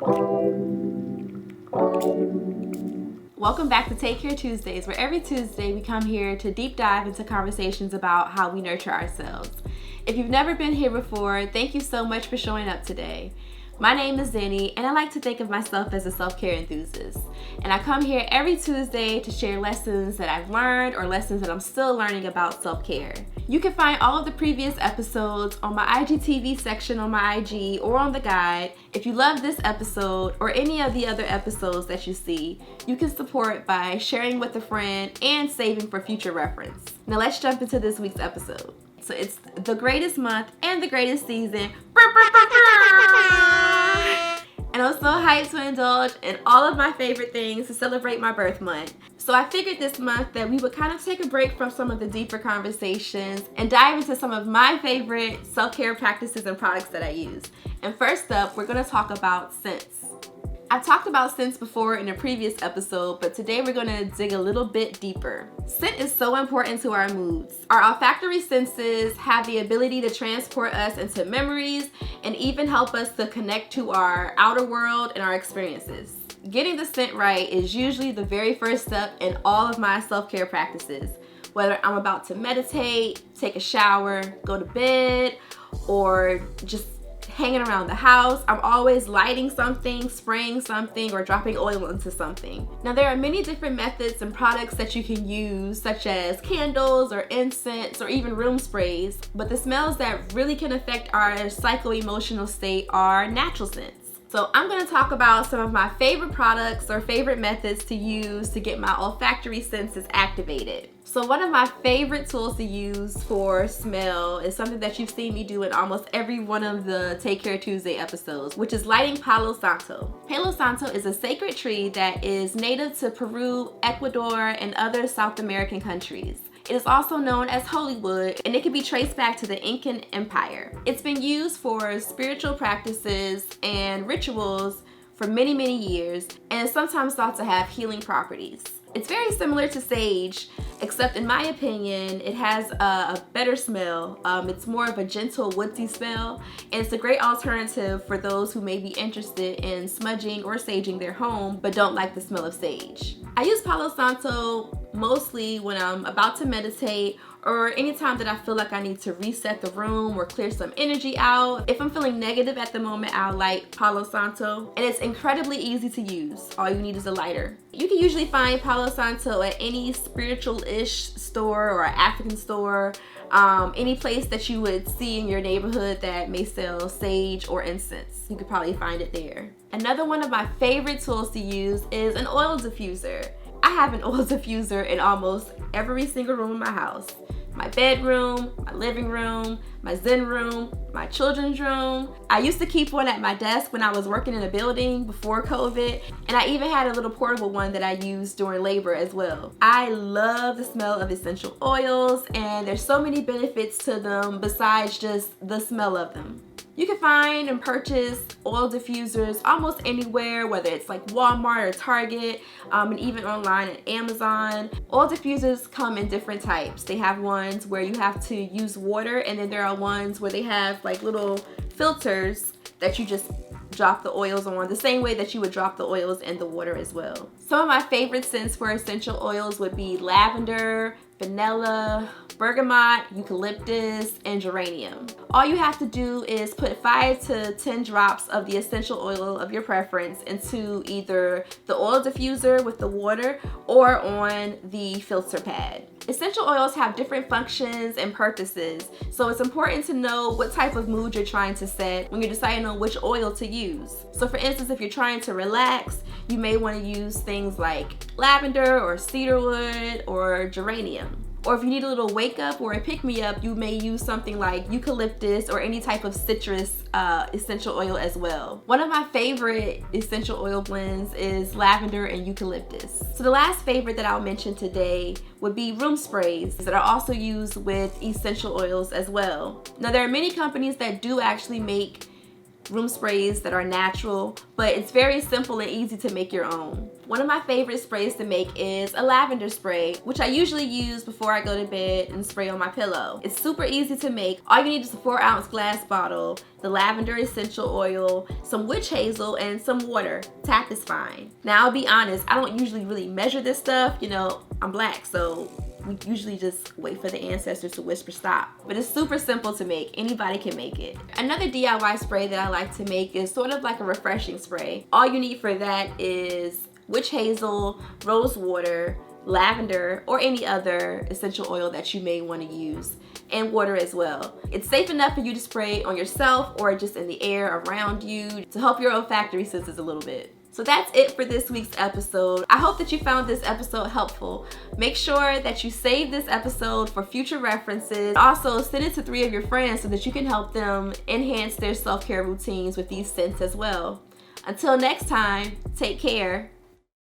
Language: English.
Welcome back to Take Care Tuesdays, where every Tuesday we come here to deep dive into conversations about how we nurture ourselves. If you've never been here before, thank you so much for showing up today. My name is Zenny, and I like to think of myself as a self-care enthusiast. And I come here every Tuesday to share lessons that I've learned or lessons that I'm still learning about self-care. You can find all of the previous episodes on my IGTV section on my IG or on the guide. If you love this episode or any of the other episodes that you see, you can support by sharing with a friend and saving for future reference. Now let's jump into this week's episode. So it's the greatest month and the greatest season. And I'm so hyped to indulge in all of my favorite things to celebrate my birth month. So I figured this month that we would kind of take a break from some of the deeper conversations and dive into some of my favorite self-care practices and products that I use. And first up, we're going to talk about scents. I've talked about scents before in a previous episode, but today we're going to dig a little bit deeper. Scent is so important to our moods. Our olfactory senses have the ability to transport us into memories and even help us to connect to our outer world and our experiences. Getting the scent right is usually the very first step in all of my self-care practices. Whether I'm about to meditate, take a shower, go to bed, or just hanging around the house, I'm always lighting something, spraying something, or dropping oil into something. Now there are many different methods and products that you can use, such as candles or incense or even room sprays, but the smells that really can affect our psycho-emotional state are natural scents. So I'm going to talk about some of my favorite products or favorite methods to use to get my olfactory senses activated. So one of my favorite tools to use for smell is something that you've seen me do in almost every one of the Take Care Tuesday episodes, which is lighting Palo Santo. Palo Santo is a sacred tree that is native to Peru, Ecuador, and other South American countries. It is also known as holy wood, and it can be traced back to the Incan Empire. It's been used for spiritual practices and rituals for many, many years, and is sometimes thought to have healing properties. It's very similar to sage, except in my opinion, it has a better smell. It's more of a gentle, woodsy smell, and it's a great alternative for those who may be interested in smudging or saging their home, but don't like the smell of sage. I use Palo Santo mostly when I'm about to meditate or anytime that I feel like I need to reset the room or clear some energy out. If I'm feeling negative at the moment, I'll light Palo Santo, and it's incredibly easy to use. All you need is a lighter. You can usually find Palo Santo at any spiritual-ish store or African store, any place that you would see in your neighborhood that may sell sage or incense. You could probably find it there. Another one of my favorite tools to use is an oil diffuser. I have an oil diffuser in almost every single room in my house. My bedroom, my living room, my Zen room, my children's room. I used to keep one at my desk when I was working in a building before COVID, and I even had a little portable one that I used during labor as well. I love the smell of essential oils, and there's so many benefits to them besides just the smell of them. You can find and purchase oil diffusers almost anywhere, whether it's like Walmart or Target, and even online at Amazon. Oil diffusers come in different types. They have ones where you have to use water, and then there are ones where they have like little filters that you just drop the oils on, the same way that you would drop the oils in the water as well. Some of my favorite scents for essential oils would be lavender, vanilla, bergamot, eucalyptus, and geranium. All you have to do is put 5 to 10 drops of the essential oil of your preference into either the oil diffuser with the water or on the filter pad. Essential oils have different functions and purposes, so it's important to know what type of mood you're trying to set when you're deciding on which oil to use. So for instance, if you're trying to relax, you may want to use things like lavender or cedarwood or geranium. Or if you need a little wake up or a pick me up, you may use something like eucalyptus or any type of citrus essential oil as well. One of my favorite essential oil blends is lavender and eucalyptus. So the last favorite that I'll mention today would be room sprays that are also used with essential oils as well. Now there are many companies that do actually make room sprays that are natural, but it's very simple and easy to make your own. One of my favorite sprays to make is a lavender spray, which I usually use before I go to bed and spray on my pillow. It's super easy to make. All you need is a 4-ounce glass bottle, the lavender essential oil, some witch hazel, and some water. Tap is fine. Now, I'll be honest, I don't usually really measure this stuff. You know, I'm black, so we usually just wait for the ancestors to whisper stop. But it's super simple to make. Anybody can make it. Another DIY spray that I like to make is sort of like a refreshing spray. All you need for that is witch hazel, rose water, lavender, or any other essential oil that you may want to use, and water as well. It's safe enough for you to spray on yourself or just in the air around you to help your olfactory senses a little bit. So that's it for this week's episode. I hope that you found this episode helpful. Make sure that you save this episode for future references. Also, send it to 3 of your friends so that you can help them enhance their self-care routines with these scents as well. Until next time, take care.